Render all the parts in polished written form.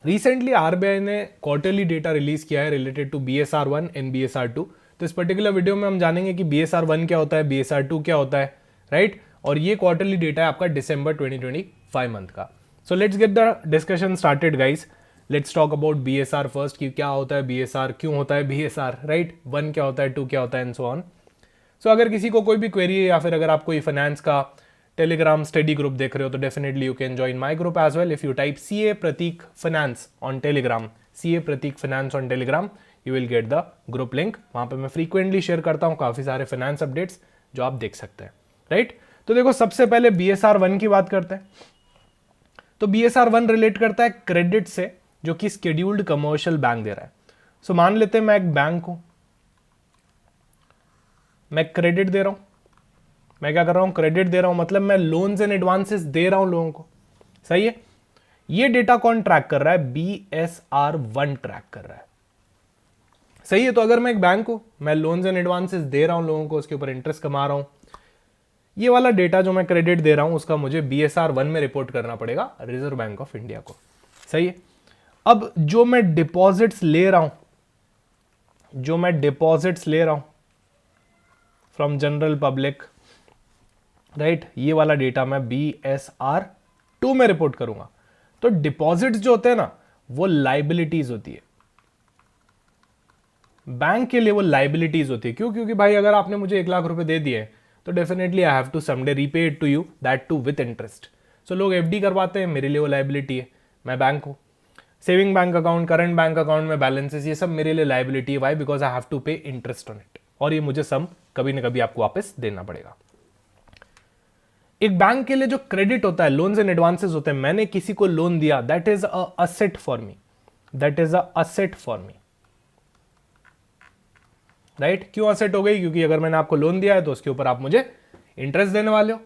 Recently RBI ने quarterly data release किया है related to BSR1 and BSR2। तो इस पर्टिकुलर वीडियो में हम जानेंगे कि BSR1 क्या होता है, BSR2 क्या होता है, राइट। और ये क्वार्टरली डेटा है आपका दिसंबर 2025 मंथ का। So let's get the discussion started guys. Let's talk about BSR first, कि क्या होता है BSR, क्यों होता है BSR, राइट। 1 क्या होता है, 2 क्या होता है, एंड सो ऑन। सो अगर किसी को कोई भी क्वेरी है या फिर अगर आप कोई फाइनेंस का टेलीग्राम स्टडी ग्रुप देख रहे हो तो definitely you can join my group as well. If you type CA Pratik finance on Telegram, CA Pratik finance on Telegram, you will get the group link. वहां पे मैं फ्रीक्वेंटली शेयर करता हूँ काफी सारे फाइनेंस अपडेट्स जो आप देख सकते हैं, राइट। तो देखो सबसे पहले BSR1 की बात करते हैं। तो BSR1 रिलेट करता है क्रेडिट से जो कि स्केड्यूल्ड कमर्शियल बैंक दे रहा है। सो मान लेते हैं मैं एक बैंक हूं, मैं क्रेडिट दे रहा हूं। मैं क्या कर रहा हूं, क्रेडिट दे रहा हूं, मतलब मैं लोन्स एंड एडवांसेस दे रहा हूं लोगों को, सही है। ये डेटा कौन ट्रैक कर रहा है, BSR1 ट्रैक कर रहा है, सही है। तो अगर मैं एक बैंक हूं, मैं लोन्स एंड एडवांसेस दे रहा हूं लोगों को, उसके ऊपर इंटरेस्ट कमा रहा हूं, ये वाला डेटा जो मैं क्रेडिट दे रहा हूं उसका मुझे BSR1 में रिपोर्ट करना पड़ेगा रिजर्व बैंक ऑफ इंडिया को, सही है। अब जो मैं डिपॉजिट्स ले रहा हूं, जो मैं डिपॉजिट्स ले रहा हूं फ्रॉम जनरल पब्लिक, राइट, ये वाला डेटा मैं BSR2 में रिपोर्ट करूंगा। तो डिपॉजिट्स जो होते हैं ना वो लाइबिलिटीज होती है, बैंक के लिए वो लाइबिलिटीज होती है। क्यों? क्योंकि भाई अगर आपने मुझे 1 लाख रुपए दे दिए तो definitely I have to someday repay it to you, that too with interest. So लोग FD करवाते हैं, मेरे लिए वो लाइबिलिटी है। मैं बैंक हूं, saving bank account, current bank account में बैलेंसेस, ये सब मेरे लिए लाइबिलिटी है। Why? Because I have to pay interest on it, और ये मुझे सम कभी ना कभी आपको वापस देना पड़ेगा। एक बैंक के लिए जो क्रेडिट होता है, लोन्स एंड एडवांसेस होते हैं, मैंने किसी को लोन दिया, that is a asset for me, that is a asset for me, right. क्यों असेट हो गई? क्योंकि अगर मैंने आपको लोन दिया है तो उसके ऊपर आप मुझे इंटरेस्ट देने वाले हो,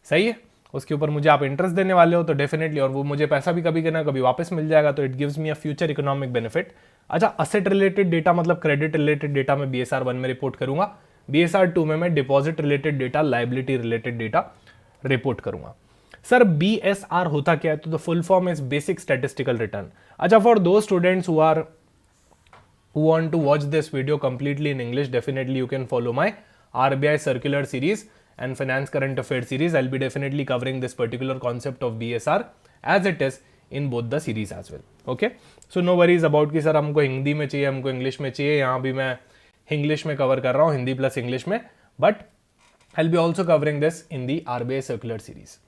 सही है। उसके ऊपर मुझे आप इंटरेस्ट देने वाले हो तो डेफिनेटली, और वो मुझे पैसा भी कभी ना कभी वापस मिल जाएगा, तो it gives me a future economic benefit. अच्छा, असेट रिलेटेड डेटा मतलब क्रेडिट रिलेटेड डेटा मैं BSR1 में रिपोर्ट करूंगा, BSR2 में मैं deposit related data, liability related data report करूंगा। सर BSR होता क्या है? तो the full form is basic statistical return. अच्छा, फॉर दो students who want to watch this video completely in English, definitely you can follow my RBI circular series and finance current affairs series. I'll be definitely covering this particular concept of BSR as it is in both the series as well. Okay, so no worries about कि sir हमको हिंदी में चाहिए, हमको English में चाहिए। यहाँ भी मैं इंग्लिश में कवर कर रहा हूँ, हिंदी प्लस इंग्लिश में, but I'll be also covering this in the RBI circular series.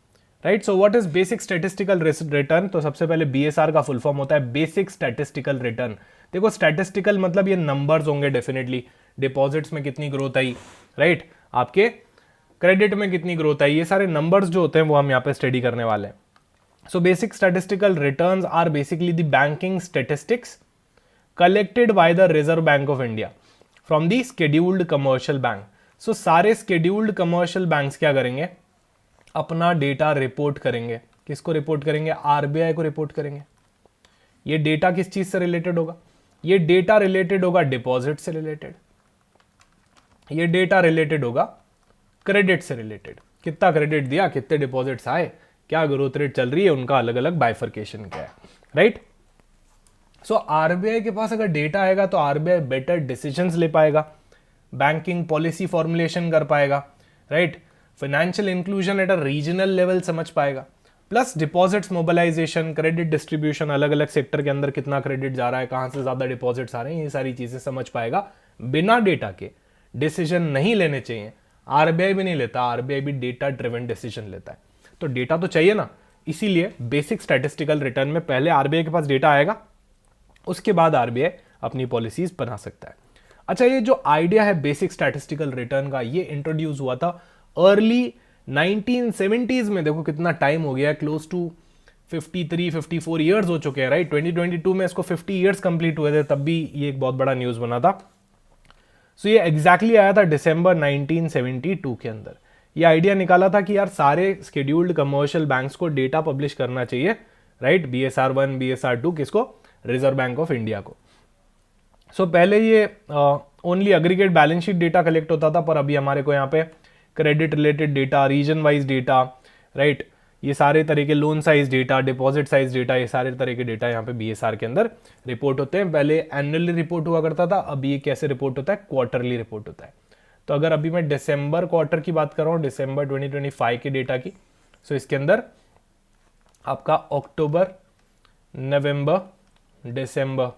Right. So what is basic statistical return? तो सबसे पहले BSR का फुल फॉर्म होता है बेसिक स्टैटिस्टिकल रिटर्न। देखो स्टैटिस्टिकल मतलब ये नंबर्स होंगे डेफिनेटली, डिपॉजिट्स में कितनी ग्रोथ आई, राइट, आपके क्रेडिट में कितनी ग्रोथ आई, ये सारे नंबर्स जो होते हैं वो हम यहाँ पे स्टडी करने वाले हैं। So basic statistical returns are basically the banking statistics collected by the Reserve Bank of India from the scheduled commercial bank. So सारे स्केड्यूल्ड कमर्शियल बैंक्स क्या करेंगे, अपना डेटा रिपोर्ट करेंगे। किसको रिपोर्ट करेंगे? RBI को रिपोर्ट करेंगे। ये डेटा किस चीज से रिलेटेड होगा? ये डेटा रिलेटेड होगा डिपॉजिट से रिलेटेड, ये डेटा रिलेटेड होगा क्रेडिट से रिलेटेड। कितना क्रेडिट दिया, कितने डिपॉजिट्स आए, क्या ग्रोथ रेट चल रही है, उनका अलग अलग बाइफर्केशन क्या है, राइट। सो RBI के पास अगर डेटा आएगा तो RBI बेटर डिसीजंस ले पाएगा, बैंकिंग पॉलिसी फॉर्मुलेशन कर पाएगा, right, financial inclusion at a regional level समझ पाएगा, plus deposits mobilization, credit distribution, अलग अलग सेक्टर के अंदर कितना क्रेडिट जा रहा है, कहां से ज्यादा डिपॉजिट्स आ रहे हैं, ये सारी चीजें समझ पाएगा। बिना डेटा के डिसीजन नहीं लेने चाहिए। RBI भी नहीं लेता, RBI भी डेटा ड्रिवन डिसीजन लेता है। तो डेटा तो चाहिए ना, इसीलिए बेसिक स्टैटिस्टिकल रिटर्न में पहले RBI के पास डेटा आएगा, उसके बाद RBI अपनी पॉलिसीज बना सकता है। अच्छा, ये जो आइडिया है बेसिक स्टैटिस्टिकल रिटर्न का, ये इंट्रोड्यूस हुआ था अर्ली 1970s में। देखो कितना टाइम हो गया है, क्लोज टू 53-54 ईयर्स हो चुके हैं, राइट। 2022 में इसको 50 ईयर्स कंप्लीट हुए थे, तब भी ये एक बहुत बड़ा न्यूज बना था। सो ये एग्जैक्टली आया था दिसंबर 1972 के अंदर। ये आइडिया निकाला था कि यार सारे स्केड्यूल्ड कमर्शियल बैंक्स को डेटा पब्लिश करना चाहिए, राइट, BSR1 BSR2 किसको? रिजर्व बैंक ऑफ इंडिया को। सो पहले ये only aggregate balance sheet data collect होता था, पर अभी हमारे को यहाँ पे credit related data, region wise data, right, ये सारे तरह के loan size data, deposit size data, ये सारे तरह के डेटा यहाँ पे बीएसआर के अंदर रिपोर्ट होते हैं। पहले एनुअली रिपोर्ट हुआ करता था, अब ये कैसे रिपोर्ट होता है, क्वार्टरली रिपोर्ट होता है। तो अगर अभी मैं दिसंबर क्वार्टर की बात कर रहा हूँ, दिसंबर 2025 के डेटा की, सो इसके अंदर आपका अक्टूबर, नवंबर, दिसंबर,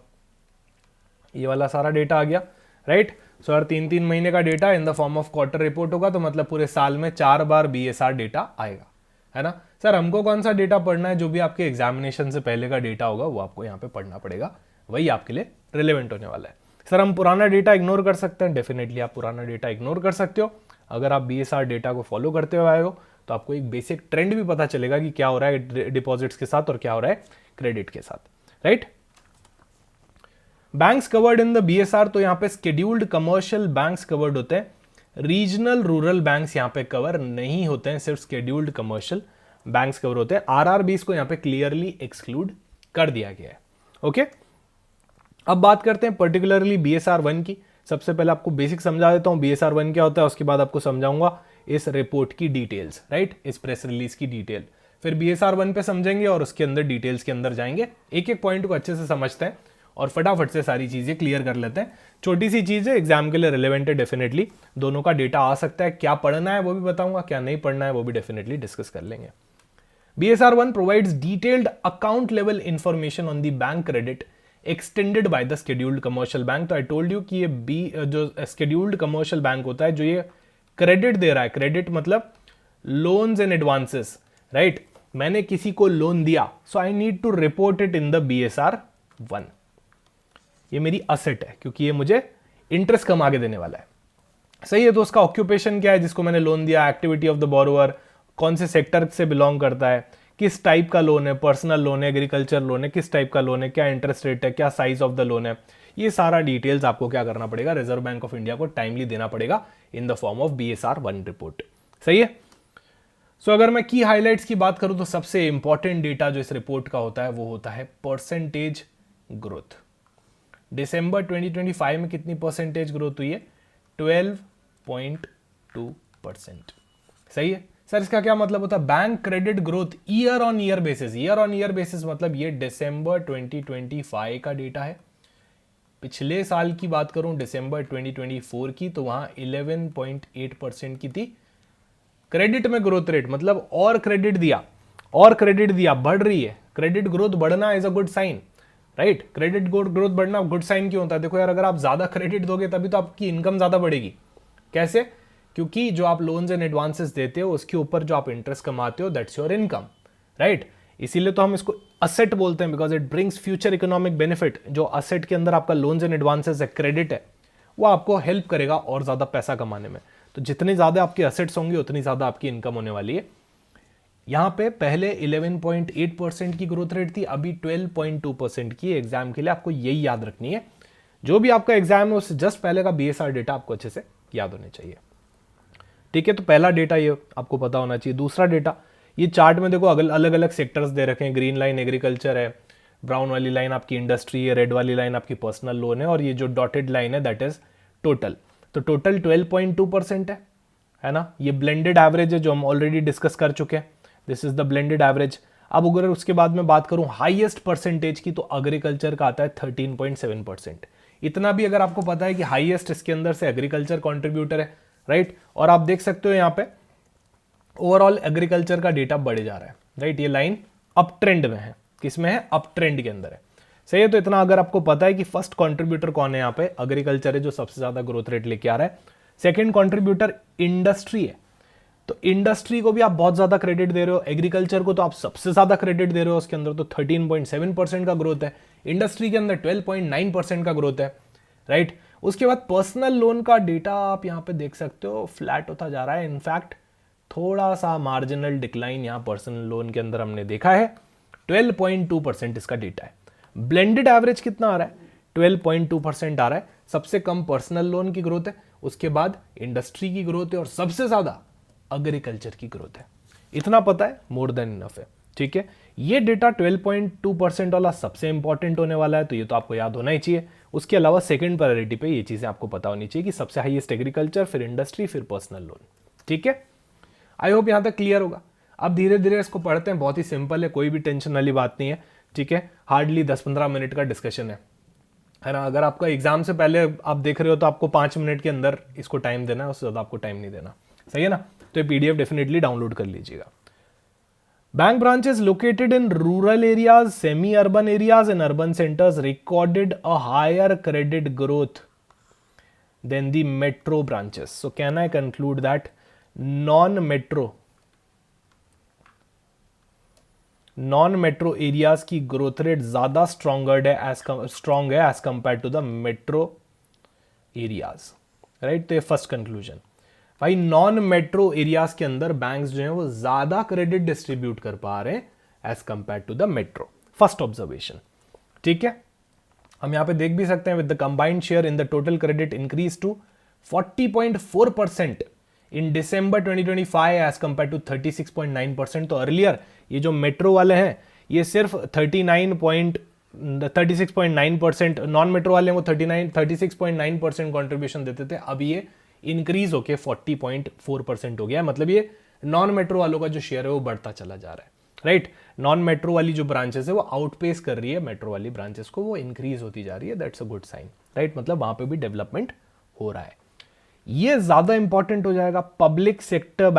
ये वाला सारा डेटा आ गया, राइट। सो हर 3-3 महीने का data in the form of quarter report होगा, तो मतलब पूरे साल में 4 बार बीएसआर डेटा आएगा, है ना। सर हमको कौन सा डेटा पढ़ना है, जो भी आपके एग्जामिनेशन से पहले का डेटा होगा वो आपको यहाँ पे पढ़ना पड़ेगा, वही आपके लिए रिलेवेंट होने वाला है। सर हम पुराना डेटा इग्नोर कर सकते हैं, डेफिनेटली आप पुराना डेटा इग्नोर कर सकते हो। अगर आप बीएसआर डेटा को फॉलो करते हुए आए हो तो आपको एक बेसिक ट्रेंड भी पता चलेगा कि क्या हो रहा है डिपॉजिट्स के साथ और क्या हो रहा है क्रेडिट के साथ, right. Banks covered in the BSR, तो यहाँ पे स्केड्यूल्ड कमर्शियल बैंक्स कवर्ड होते हैं, रीजनल रूरल बैंक्स यहाँ पे कवर नहीं होते हैं, सिर्फ स्केड्यूल्ड कमर्शियल बैंक्स कवर होते हैं। आरआरबीस को यहाँ पे क्लियरली एक्सक्लूड कर दिया गया है, ओके। अब बात करते हैं पर्टिकुलरली बीएसआर 1 की। सबसे पहले आपको बेसिक समझा देता हूं बीएसआर 1 क्या होता है, उसके बाद आपको समझाऊंगा इस रिपोर्ट की डिटेल्स, राइट, इस प्रेस रिलीज की डिटेल। फिर बीएसआर 1 पे समझेंगे और उसके अंदर डिटेल्स के अंदर जाएंगे, एक एक पॉइंट को अच्छे से समझते हैं और फटाफट से सारी चीजें क्लियर कर लेते हैं। छोटी सी चीज है, एग्जाम के लिए रिलेवेंट है, डेफिनेटली दोनों का डेटा आ सकता है। क्या पढ़ना है वो भी बताऊंगा, क्या नहीं पढ़ना है वो भी डेफिनेटली डिस्कस कर लेंगे। BSR 1 provides detailed account level information on the bank credit extended by the scheduled commercial bank। तो आई टोल्ड यू कि ये जो scheduled commercial bank होता है, जो ये क्रेडिट दे रहा है, क्रेडिट मतलब लोन्स एंड एडवांसेस, राइट। मैंने किसी को लोन दिया, so I need to report it in the BSR 1। ये मेरी असेट है क्योंकि ये मुझे इंटरेस्ट कमा के देने वाला है, सही है। तो उसका ऑक्यूपेशन क्या है जिसको मैंने लोन दिया, एक्टिविटी ऑफ द बोरोवर, कौन से सेक्टर से बिलोंग करता है, किस टाइप का लोन है, पर्सनल लोन है, एग्रीकल्चर लोन है, किस टाइप का लोन है, क्या इंटरेस्ट रेट है, क्या साइज ऑफ द लोन है, ये सारा डिटेल्स आपको क्या करना पड़ेगा, रिजर्व बैंक ऑफ इंडिया को टाइमली देना पड़ेगा in the form of BSR 1 report, सही है। सो अगर मैं की हाईलाइट्स की बात करूं तो सबसे इंपॉर्टेंट डेटा जो इस रिपोर्ट का होता है वो होता है परसेंटेज ग्रोथ। दिसंबर 2025 में कितनी परसेंटेज ग्रोथ हुई है, 12.2%, सही है। सर इसका क्या मतलब होता है, bank credit growth year on year basis, year on year basis मतलब ये दिसंबर 2025 का डेटा है। पिछले साल की बात करूं दिसंबर 2024 की, तो वहां 11.8% की थी क्रेडिट में ग्रोथ रेट, मतलब और क्रेडिट दिया बढ़ रही है। क्रेडिट ग्रोथ बढ़ना is a good sign, right. Credit growth बढ़ना गुड साइन क्यों होता है, देखो यार अगर आप ज्यादा क्रेडिट दोगे तभी तो आपकी इनकम ज्यादा बढ़ेगी। कैसे, क्योंकि जो आप लोन्स एंड एडवांसेस देते हो उसके ऊपर जो आप इंटरेस्ट कमाते हो दैट्स योर इनकम, राइट। इसीलिए तो हम इसको असेट बोलते हैं, because it brings future economic benefit. जो असेट के अंदर आपका लोन्स एंड एडवांसेस है, क्रेडिट है, वो आपको हेल्प करेगा और ज्यादा पैसा कमाने में। तो जितने ज्यादा आपके असेट्स होंगे उतनी ज्यादा आपकी इनकम होने वाली है। यहाँ पे पहले 11.8% की ग्रोथ रेट थी, अभी 12.2% की। एग्जाम के लिए आपको यही याद रखनी है, जो भी आपका एग्जाम है उससे जस्ट पहले का BSR डेटा आपको अच्छे से याद होने चाहिए, ठीक है। तो पहला डेटा ये आपको पता होना चाहिए। दूसरा डेटा, ये चार्ट में देखो अलग अलग सेक्टर्स दे रखे हैं। ग्रीन लाइन एग्रीकल्चर है, ब्राउन वाली लाइन आपकी इंडस्ट्री है, रेड वाली लाइन आपकी पर्सनल लोन है, और ये जो डॉटेड लाइन है दैट इज टोटल। तो टोटल 12.2% है ना। ये ब्लेंडेड एवरेज है जो हम ऑलरेडी डिस्कस कर चुके हैं, this is the blended average. अब अगर उसके बाद में बात करूं हाईएस्ट परसेंटेज की, तो एग्रीकल्चर का आता है 13.7%। इतना भी अगर आपको पता है कि हाईएस्ट इसके अंदर से एग्रीकल्चर कॉन्ट्रीब्यूटर है, राइट। और आप देख सकते हो यहाँ पे ओवरऑल एग्रीकल्चर का डेटा बढ़े जा रहा है, राइट। ये लाइन अप ट्रेंड में है, किसमें है, अप ट्रेंड के अंदर है, सही है। तो इतना अगर आपको पता है कि फर्स्ट कंट्रीब्यूटर कौन है, यहाँ पे एग्रीकल्चर है जो सबसे ज्यादा ग्रोथ रेट लेके आ रहा है। सेकंड कंट्रीब्यूटर इंडस्ट्री है, तो इंडस्ट्री को भी आप बहुत ज्यादा क्रेडिट दे रहे हो, एग्रीकल्चर को तो आप सबसे ज्यादा क्रेडिट दे रहे हो, उसके अंदर तो 13.7% का ग्रोथ है, इंडस्ट्री के अंदर 12.9% का ग्रोथ है, राइट। उसके बाद पर्सनल लोन का डेटा आप यहाँ पे देख सकते हो फ्लैट होता जा रहा है। इनफैक्ट थोड़ा सा मार्जिनल डिक्लाइन यहाँ पर्सनल लोन के अंदर हमने देखा है, 12.2% इसका डेटा है। ब्लेंडेड एवरेज कितना आ रहा है, 12.2% आ रहा है। सबसे कम पर्सनल लोन की ग्रोथ है, उसके बाद इंडस्ट्री की ग्रोथ है, और सबसे ज्यादा एग्रीकल्चर की ग्रोथ है। इतना पता है, मोर देन इनफ है, ठीक है। ये डेटा 12.2% वाला सबसे इंपॉर्टेंट होने वाला है, तो ये तो आपको याद होना ही चाहिए। उसके अलावा सेकंड प्रायोरिटी पे ये चीजें आपको पता होनी चाहिए कि सबसे हाईएस्ट एग्रीकल्चर, फिर इंडस्ट्री, फिर पर्सनल लोन, ठीक है। आई होप यहां तक क्लियर होगा। अब धीरे धीरे इसको पढ़ते हैं, बहुत ही सिंपल है, कोई भी टेंशन वाली बात नहीं है, ठीक है। हार्डली 10-15 मिनट का डिस्कशन है ना। अगर आपका एग्जाम से पहले आप देख रहे हो तो आपको 5 मिनट के अंदर इसको टाइम देना है, उससे ज़्यादा आपको टाइम नहीं देना, सही है ना। तो ये पीडीएफ डेफिनेटली डाउनलोड कर लीजिएगा। Bank branches located in rural areas, semi-urban areas and urban centers recorded a higher credit growth than the metro branches. So can I conclude that non-metro areas की growth rate ज़्यादा strong है as compared to the metro areas, right? तो ये first conclusion। भाई non metro areas के अंदर banks जो हैं वो ज्यादा क्रेडिट डिस्ट्रीब्यूट कर पा रहे हैं as compare to the metro, first observation, ठीक है। हम यहां पे देख भी सकते हैं with the combined share in the total credit increase to 40.4% in December 2025 as compare to 36.9%। तो अर्लियर ये जो मेट्रो वाले हैं ये सिर्फ 36.9%, नॉन मेट्रो वाले हैं वो 36.9% कॉन्ट्रीब्यूशन देते थे, अब ये इंक्रीज होके 40.4% हो गया है। मतलब ये नॉन मेट्रो वालों का जो शेयर है वो बढ़ता चला जा रहा है, राइट। नॉन मेट्रो वाली जो ब्रांचेस है वो आउटपेस कर रही है मेट्रो वाली ब्रांचेस को, वो इंक्रीज होती जा रही है, that's a good sign, right. मतलब वहां पे भी डेवलपमेंट हो रहा है। ये ज्यादा इंपॉर्टेंट हो जाएगा। Public sector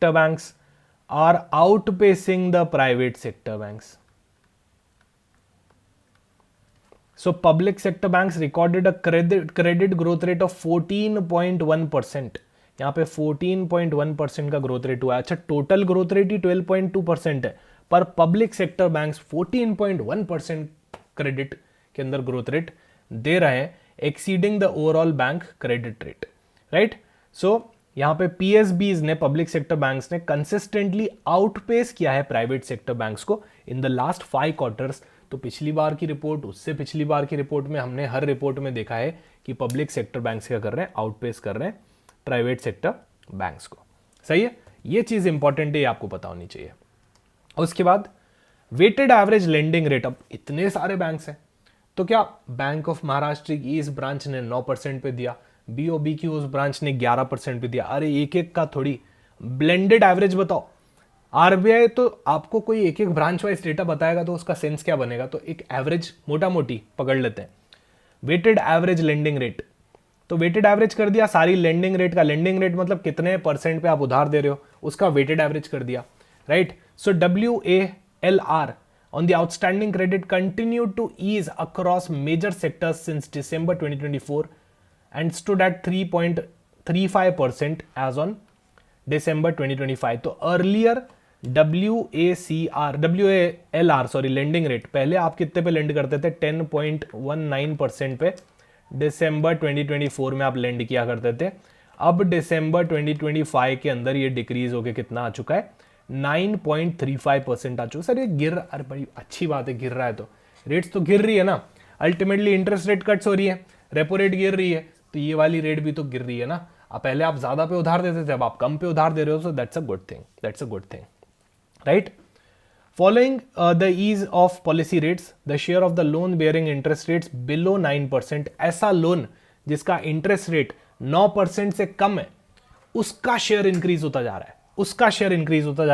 banks are outpacing the private sector banks. So public sector banks recorded a credit growth rate of 14.1%। यहाँ पे 14.1% का ग्रोथ रेट हुआ है। अच्छा, टोटल ग्रोथ रेट ही 12.2% है, पर पब्लिक सेक्टर बैंक्स 14.1% क्रेडिट के अंदर ग्रोथ रेट दे रहे हैं, exceeding the overall bank credit rate, right. So यहाँ पे पीएसबीज ने, पब्लिक सेक्टर बैंक्स ने कंसिस्टेंटली आउटपेस किया है प्राइवेट सेक्टर बैंक्स को इन द लास्ट 5 क्वार्टर्स। तो पिछली बार की रिपोर्ट, उससे पिछली बार की रिपोर्ट में हमने हर रिपोर्ट में देखा है कि पब्लिक सेक्टर बैंक्स क्या कर रहे हैं, आउटपेस कर रहे हैं प्राइवेट सेक्टर बैंक्स को, सही है। ये चीज इंपॉर्टेंट है, आपको पता होनी चाहिए। उसके बाद वेटेड एवरेज लेंडिंग रेट, अब इतने सारे बैंक्स हैं तो क्या बैंक ऑफ महाराष्ट्र की इस ब्रांच ने 9% पे दिया, बीओबी की उस ब्रांच ने 11% पे दिया, अरे एक एक का थोड़ी, ब्लेंडेड एवरेज बताओ। आरबीआई तो आपको कोई एक एक ब्रांच वाइज डेटा बताएगा तो उसका सेंस क्या बनेगा, तो एक एवरेज मोटा मोटी पकड़ लेते हैं। वेटेड एवरेज लेंडिंग रेट, तो वेटेड एवरेज कर दिया सारी लेंडिंग रेट का, लेंडिंग रेट मतलब कितने परसेंट पे आप उधार दे रहे हो उसका वेटेड एवरेज कर दिया, right. So WALR on the outstanding credit continued to ease across major sectors since December 2024 and stood at 3.35% as on December 2025। तो अर्लियर WALR लेंडिंग रेट, पहले आप कितने पे लेंड करते थे, 10.19% पे दिसंबर 2024 में आप लेंड किया करते थे। अब दिसंबर 2025 के अंदर ये डिक्रीज होके कितना आ चुका है, 9.35% आ चुका। सर ये गिर, अरे बड़ी अच्छी बात है, गिर रहा है तो रेट्स तो गिर रही है ना, अल्टीमेटली इंटरेस्ट रेट कट्स हो रही है, रेपो रेट गिर रही है, तो ये वाली रेट भी तो गिर रही है ना। अब पहले आप ज्यादा पे उधार देते थे, अब आप कम पे उधार दे रहे हो, so that's a good thing, right. Following the ease of policy rates, the share of the loan bearing interest rates below 9%, ऐसा लोन जिसका इंटरेस्ट रेट 9% से कम है उसका शेयर इंक्रीज होता जा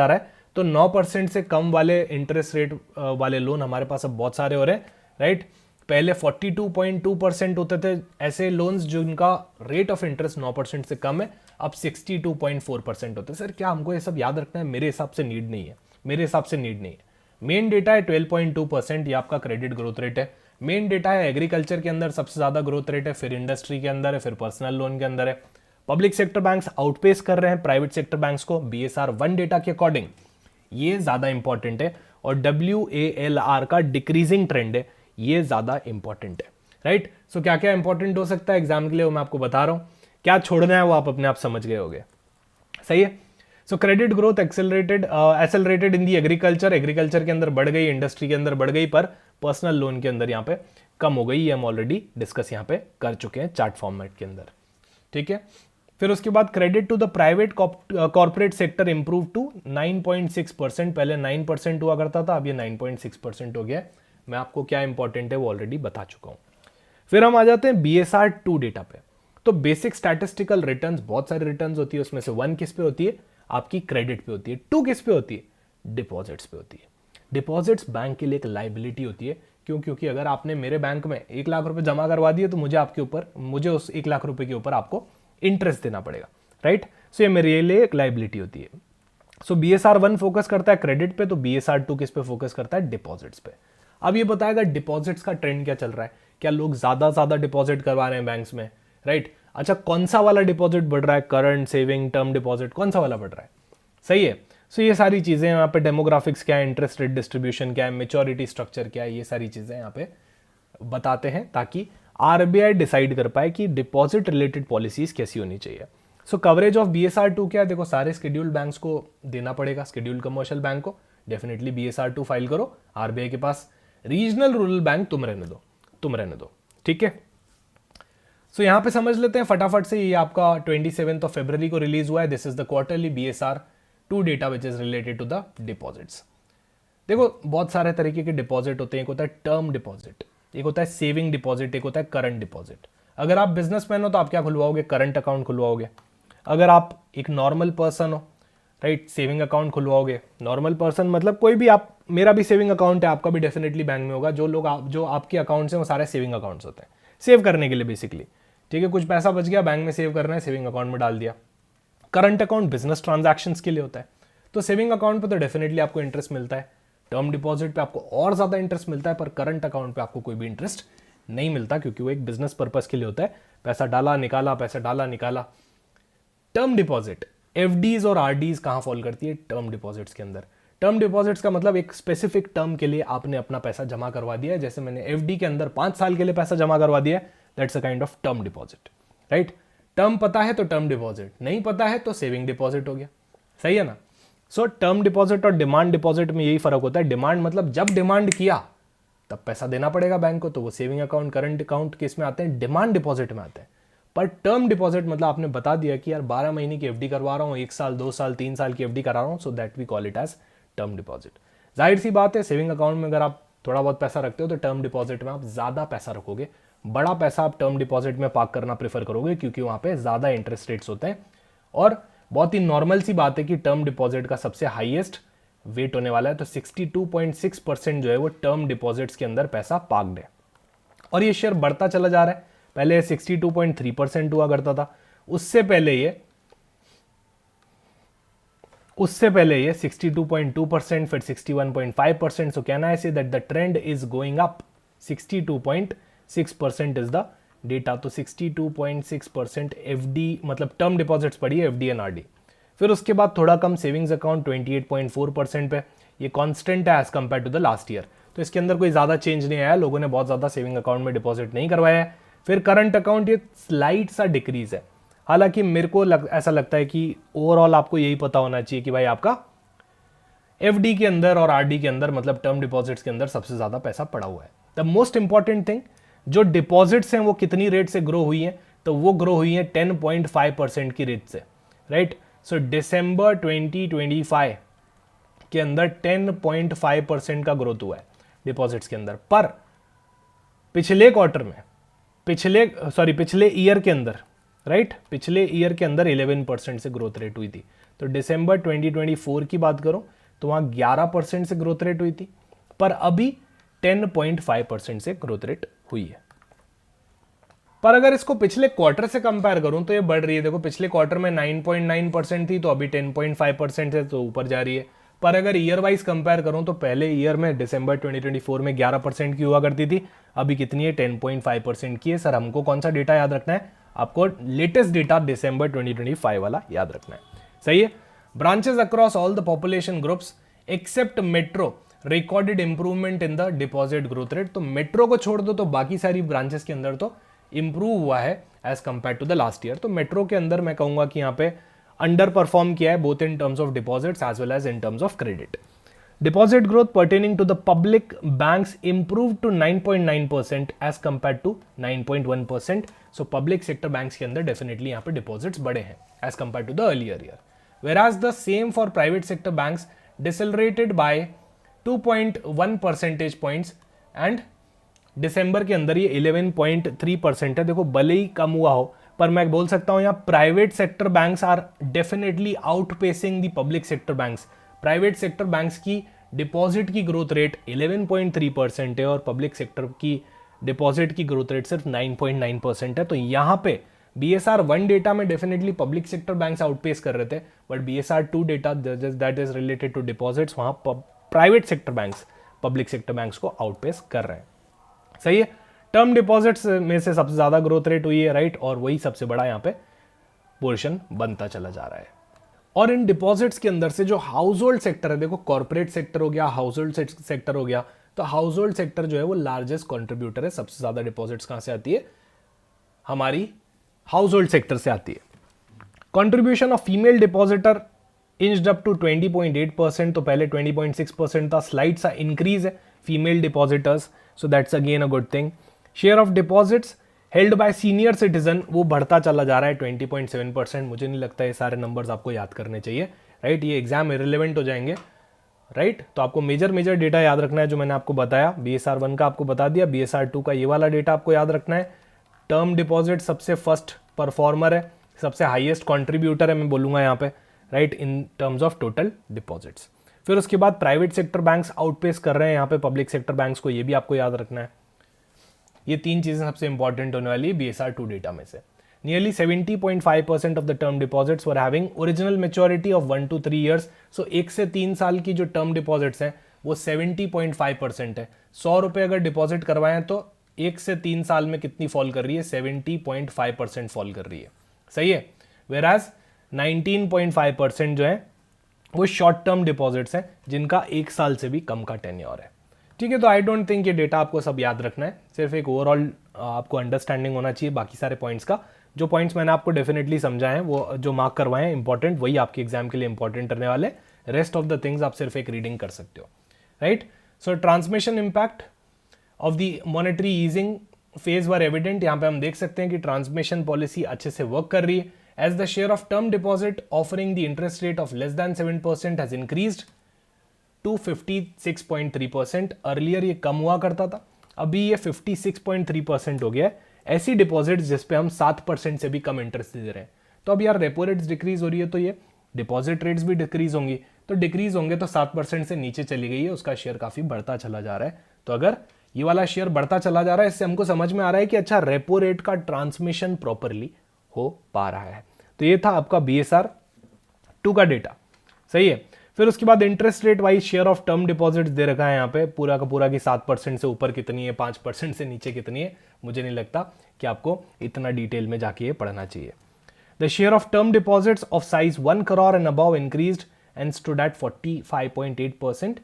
रहा है, तो 9% से कम वाले इंटरेस्ट रेट वाले लोन हमारे पास अब बहुत सारे हो रहे हैं, राइट। पहले 42.2% होते थे ऐसे लोन्स जिनका रेट ऑफ इंटरेस्ट 9% से कम है, अब 62.4% होते हैं। सर क्या हमको ये सब याद रखना है? मेरे हिसाब से नीड नहीं है, मेन डेटा है 12.2%, ये आपका क्रेडिट ग्रोथ रेट है। मेन डेटा है एग्रीकल्चर के अंदर सबसे ज्यादा ग्रोथ रेट है, फिर इंडस्ट्री के अंदर है, फिर पर्सनल लोन के अंदर है। पब्लिक सेक्टर बैंक्स आउटपेस कर रहे हैं प्राइवेट सेक्टर बैंक्स को BSR 1 डेटा के अकॉर्डिंग, ये ज्यादा इंपॉर्टेंट है। और WALR का डिक्रीजिंग ट्रेंड है, ये ज्यादा इंपॉर्टेंट है, राइट। सो क्या क्या इंपॉर्टेंट हो सकता है एग्जाम के लिए वो मैं आपको बता रहा हूं, क्या छोड़ना है वो आप अपने आप समझ गए होगे, सही है। सो क्रेडिट ग्रोथ एक्सेलरेटेड इन दी एग्रीकल्चर के अंदर बढ़ गई, इंडस्ट्री के अंदर बढ़ गई, पर पर्सनल लोन के अंदर यहाँ पे कम हो गई, ये हम ऑलरेडी डिस्कस यहाँ पे कर चुके हैं चार्ट फॉर्मेट के अंदर, ठीक है। फिर उसके बाद credit to the private corporate sector improve to 9.6%, पहले 9% हुआ करता था, अब ये 9.6% हो गया है। मैं आपको क्या इंपॉर्टेंट है वो ऑलरेडी बता चुका हूं। फिर हम आ जाते हैं BSR 2 डेटा पे। तो बेसिक स्टैटिस्टिकल रिटर्न्स, बहुत सारी रिटर्न्स होती है, उसमें से 1 किस पे होती है, आपकी क्रेडिट पे होती है, 2 किस पे होती है, डिपॉजिट्स पे होती है। डिपॉजिट्स बैंक के लिए एक लाइबिलिटी होती है, क्यों? क्योंकि अगर आपने मेरे बैंक में 1 लाख रुपए जमा करवा दिए तो मुझे उस 1 लाख रुपए के ऊपर आपको इंटरेस्ट देना पड़ेगा, राइट? सो ये मेरे लिए एक लाइबिलिटी होती है। सो BSR1 फोकस करता है क्रेडिट पे, तो BSR2 किस पे फोकस करता है, डिपॉजिट्स पे। अब ये बताएगा डिपॉजिट्स का ट्रेंड क्या चल रहा है, क्या लोग ज्यादा डिपॉजिट करवा रहे हैं बैंक्स में, राइट? अच्छा, कौन सा वाला डिपॉजिट बढ़ रहा है, करंट, सेविंग, टर्म डिपॉजिट, कौन सा वाला बढ़ रहा है, सही है? सो ये सारी चीजें यहाँ पे, डेमोग्राफिक्स क्या है, इंटरेस्ट रेट डिस्ट्रीब्यूशन क्या है, मेच्योरिटी स्ट्रक्चर क्या है, ये सारी चीजें यहाँ पे बताते हैं ताकि RBI डिसाइड कर पाए कि डिपॉजिट रिलेटेड पॉलिसीज कैसी होनी चाहिए। सो कवरेज ऑफ BSR2 क्या है, देखो सारे शेड्यूल्ड बैंक्स को देना पड़ेगा, शेड्यूल्ड कमर्शियल बैंक को डेफिनेटली BSR2 फाइल करो RBI के पास। रीजनल रूरल बैंक तुम रहने दो, ठीक है? सो यहां पे समझ लेते हैं फटाफट से, ये आपका 27 फरवरी को रिलीज हुआ है। This is the quarterly BSR2 data which is related to the deposits. देखो बहुत सारे तरीके के डिपॉजिट होते हैं, एक होता है टर्म डिपॉजिट, एक होता है सेविंग डिपॉजिट, एक होता है करंट डिपॉजिट। अगर आप बिजनेसमैन हो तो आप क्या खुलवाओगे, करंट अकाउंट खुलवाओगे। अगर आप एक नॉर्मल पर्सन हो, राइट, सेविंग अकाउंट खुलवाओगे। नॉर्मल पर्सन मतलब कोई भी, आप, मेरा भी सेविंग अकाउंट है, आपका भी डेफिनेटली बैंक में होगा। जो आपके अकाउंट्स हैं वो सारे सेविंग अकाउंट्स होते हैं, सेव करने के लिए बेसिकली, ठीक है? कुछ पैसा बच गया, बैंक में सेव करना है, सेविंग अकाउंट में डाल दिया। करंट अकाउंट बिजनेस ट्रांजैक्शंस के लिए होता है, तो सेविंग अकाउंट पे तो डेफिनेटली आपको इंटरेस्ट मिलता है, टर्म डिपॉजिट पे आपको और ज्यादा इंटरेस्ट मिलता है, पर करंट अकाउंट पे आपको कोई भी इंटरेस्ट नहीं मिलता, क्योंकि वो एक बिजनेस पर्पस के लिए होता है, पैसा डाला निकाला, पैसा डाला निकाला। टर्म डिपॉजिट, FDs और RDs कहां फॉल करती है, टर्म डिपॉजिट्स के अंदर। टर्म डिपॉजिट्स का मतलब एक स्पेसिफिक टर्म के लिए आपने अपना पैसा जमा करवा दिया है, जैसे मैंने FD के अंदर 5 साल के लिए पैसा जमा करवा दिया है, that's a kind of term deposit, right? Term पता है तो टर्म डिपॉजिट, नहीं पता है तो सेविंग डिपॉजिट हो गया, सही है ना? सो टर्म डिपॉजिट और डिमांड डिपॉजिट में यही फर्क होता है। डिमांड मतलब जब डिमांड किया तब पैसा देना पड़ेगा बैंक को, तो वो सेविंग अकाउंट, करंट अकाउंट किस में आते हैं, डिमांड डिपॉजिट में आते हैं। पर टर्म डिपॉजिट मतलब आपने बता दिया कि यार 12 महीने की FD करवा रहा हूँ, 1 साल, 2 साल, 3 साल की FD करा रहा हूँ, so that we call it as term deposit. जाहिर सी बात है, सेविंग अकाउंट में अगर आप थोड़ा बहुत पैसा रखते हो तो टर्म डिपॉजिट में आप ज्यादा पैसा रखोगे, बड़ा पैसा आप टर्म डिपॉजिट में पार्क करना प्रेफर करोगे, क्योंकि वहां पे ज्यादा इंटरेस्ट रेट्स होते हैं। और बहुत ही नॉर्मल सी बात है कि टर्म डिपॉजिट का सबसे हाईएस्ट वेट होने वाला है, तो 62.6% जो है वो टर्म डिपॉजिट्स के अंदर पैसा पार्क्ड है। और ये शेयर बढ़ता चला जा रहा है, पहले 62.3% हुआ करता था, उससे पहले ये 62.2%, फिर 61.5%। So can I say that the trend is going up. 62.6% is the data, तो 62.6% FD मतलब टर्म डिपॉजिट्स पड़ी है, FD एंड RD। फिर उसके बाद थोड़ा कम सेविंग्स अकाउंट 28.4% पे, ये कांस्टेंट है as compare to the last year, तो इसके अंदर कोई ज्यादा चेंज नहीं आया, लोगों ने बहुत ज्यादा सेविंग अकाउंट में डिपॉजिट नहीं करवाया है। फिर करंट अकाउंट ये स्लाइट सा डिक्रीज है, हालांकि मेरे को ऐसा लगता है कि ओवरऑल आपको यही पता होना चाहिए कि भाई आपका FD के अंदर और RD के अंदर मतलब टर्म डिपॉजिट्स के अंदर सबसे ज्यादा पैसा पड़ा हुआ है। द मोस्ट इंपॉर्टेंट थिंग, जो डिपॉजिट्स हैं वो कितनी रेट से ग्रो हुई है, तो वो ग्रो हुई है 10.5% की रेट से, राइट? सो दिसंबर 2025 के अंदर 10.5% का ग्रोथ हुआ है डिपॉजिट्स के अंदर। पर पिछले क्वार्टर में, पिछले ईयर के अंदर, राइट, पिछले ईयर के अंदर 11% से ग्रोथ रेट हुई थी। तो दिसंबर 2024 की बात करो तो वहां 11% से ग्रोथ रेट हुई थी, पर अभी 10.5% से ग्रोथ रेट हुई है। पर अगर इसको पिछले क्वार्टर से कंपेयर करूं तो ये बढ़ रही है। देखो पिछले क्वार्टर में 9.9% थी, तो अभी 10.5% है, तो ऊपर जा रही है। पर अगर ईयर वाइज कंपेयर करूं तो पहले ईयर में दिसंबर 2024 में 11% की हुआ करती थी, अभी कितनी है, 10.5% की है। सर हमको कौन सा डेटा याद रखना है, आपको लेटेस्ट डेटा दिसंबर 2025 वाला याद रखना है, सही है? Branches across all the population groups except metro recorded improvement in the deposit growth rate. तो मेट्रो को छोड़ दो तो बाकी सारी ब्रांचेस के अंदर तो इंप्रूव हुआ है as compare to the last year. तो मेट्रो के अंदर मैं कहूंगा कि यहाँ पे अंडर परफॉर्म किया है, both in terms of deposits as well as in terms of credit. Deposit growth pertaining to the public banks improve to 9.9% as compare to 9.1%। So public sector banks के अंदर डेफिनेटली यहाँ पे deposits बढ़े हैं as compare to the earlier year, whereas the same for private sector banks decelerated by 2.1 percentage points and दिसंबर के अंदर ये 11.3% है। देखो भले ही कम हुआ हो, पर मैं बोल सकता हूं यहाँ private sector banks are definitely outpacing the public sector banks. Private sector banks की डिपॉजिट की ग्रोथ रेट 11.3% है और पब्लिक सेक्टर की डिपॉजिट की ग्रोथ रेट सिर्फ 9.9% है। तो यहाँ पे BSR1 डेटा में definitely public sector banks outpace कर रहे थे, but BSR2 data that is related to deposits, वहां private sector banks public sector banks को आउटपेस कर रहे हैं। सही है। टर्म डिपॉजिट्स में से सबसे ज्यादा ग्रोथ रेट हुई है, राइट, और वही सबसे बड़ा यहाँ पे पोर्शन बनता चला जा रहा है। और इन डिपॉजिट्स के अंदर से जो हाउस होल्ड सेक्टर है, देखो कॉर्पोरेट सेक्टर हो गया, हाउस होल्ड सेक्टर हो गया, तो हाउस होल्ड सेक्टर जो है वो लार्जेस्ट कॉन्ट्रीब्यूटर है। सबसे ज्यादा डिपॉजिट्स कहां से आती है? हमारी हाउस होल्ड सेक्टर से आती है। Contribution of female depositor inched up to 20.8%, तो पहले 20.6% था, स्लाइड सा इंक्रीज है female depositors, so that's again a good thing. Share of deposits held by senior citizen वो बढ़ता चला जा रहा है 20.7%। मुझे नहीं लगता ये सारे नंबर्स आपको याद करने चाहिए, राइट, ये एग्जाम इरेलेवेंट हो जाएंगे, राइट। तो आपको मेजर डेटा याद रखना है जो मैंने आपको बताया। BSR1 का आपको बता दिया, BSR2 का ये वाला डेटा आपको याद रखना है। टर्म डिपॉजिट सबसे फर्स्ट परफॉर्मर है, सबसे हाईएस्ट कंट्रीब्यूटर है मैं बोलूंगा यहाँ पे, right, in terms of total deposits. फिर उसके बाद प्राइवेट सेक्टर बैंक्स आउटपेस कर रहे हैं यहाँ पे पब्लिक सेक्टर बैंक्स को, ये भी आपको याद रखना है। ये तीन चीजें सबसे इंपॉर्टेंट होने वाली है BSR2 डेटा में से। Nearly 70.5% of the term deposits were having original maturity of 1 to 3 years। सो 1 से 3 साल की जो टर्म डिपॉजिट्स हैं वो 70.5% है। 100 रुपए अगर डिपॉजिट करवाएं तो 1 से 3 साल में कितनी फॉल कर रही है? 70.5% फॉल कर रही है। सही है। वेराज 19.5% जो है वो शॉर्ट टर्म डिपॉजिट्स हैं जिनका 1 साल से भी कम का टेन्योर है। ठीक है, तो आई डोंट थिंक ये डेटा आपको सब याद रखना है, सिर्फ एक ओवरऑल आपको अंडरस्टैंडिंग होना चाहिए बाकी सारे पॉइंट्स का। जो पॉइंट्स मैंने आपको डेफिनेटली समझाए हैं, वो जो मार्क करवाए हैं इंपॉर्टेंट, वही आपके एग्जाम के लिए इंपॉर्टेंट रहने वाले। रेस्ट ऑफ द थिंग्स आप सिर्फ एक रीडिंग कर सकते हो, right. So transmission impact of the monetary easing phase were evident. यहाँ पे हम देख सकते हैं कि ट्रांसमिशन पॉलिसी अच्छे से वर्क कर रही है। As the share of term deposit offering the interest rate of less than 7% has increased to 56.3%। Earlier ये कम हुआ करता था, अभी ये 56.3% हो गया है। ऐसी डिपॉजिट जिसपे हम 7% से भी कम इंटरेस्ट दे रहे हैं। तो अब यार रेपो रेट्स डिक्रीज हो रही है तो ये डिपॉजिट रेट्स भी डिक्रीज होंगी, तो डिक्रीज होंगे तो 7% से नीचे चली गई है, उसका शेयर काफी बढ़ता चला जा रहा है। तो अगर ये वाला शेयर बढ़ता चला जा रहा है, इससे हमको समझ में आ रहा है कि अच्छा रेपो रेट का ट्रांसमिशन प्रॉपरली हो पा रहा है। तो ये था आपका BSR2 का डेटा। सही है। फिर उसके बाद interest rate wise share of term deposits दे रखा है यहाँ पे पूरा का पूरा कि 7% से ऊपर कितनी है, 5% से नीचे कितनी है। मुझे नहीं लगता कि आपको इतना डिटेल में जाके ये पढ़ना चाहिए। The share of term deposits of size 1 crore and above increased and stood at 45.8%,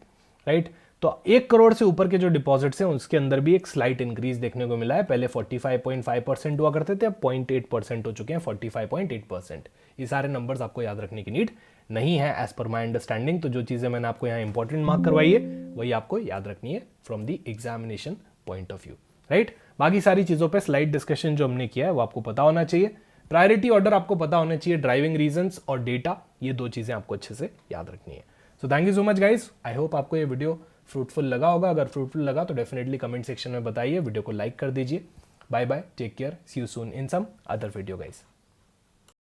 right. तो 1 करोड़ से ऊपर के जो डिपॉजिट्स हैं उसके अंदर भी एक स्लाइट इंक्रीज देखने को मिला है। पहले 45.5% हुआ करते थे, अब 0.8% हो चुके हैं 45.8%। ये सारे नंबर्स आपको याद रखने की नीड नहीं है एज पर माई अंडरस्टैंडिंग। तो जो चीजें मैंने आपको यहाँ इंपॉर्टेंट मार्क करवाई है वही आपको याद रखनी है from the examination point of view, right. बाकी सारी चीजों पे स्लाइड डिस्कशन जो हमने किया है वो आपको पता होना चाहिए। प्रायोरिटी ऑर्डर आपको पता होना चाहिए, ड्राइविंग रीजंस और डेटा, ये दो चीजें आपको अच्छे से याद रखनी है। So thank you so much guys, I hope आपको ये वीडियो फ्रूटफुल लगा होगा। अगर फ्रूटफुल लगा तो डेफिनेटली कमेंट सेक्शन में बताइए, वीडियो को लाइक कर दीजिए। Bye bye, take care, see you soon in some other video guys.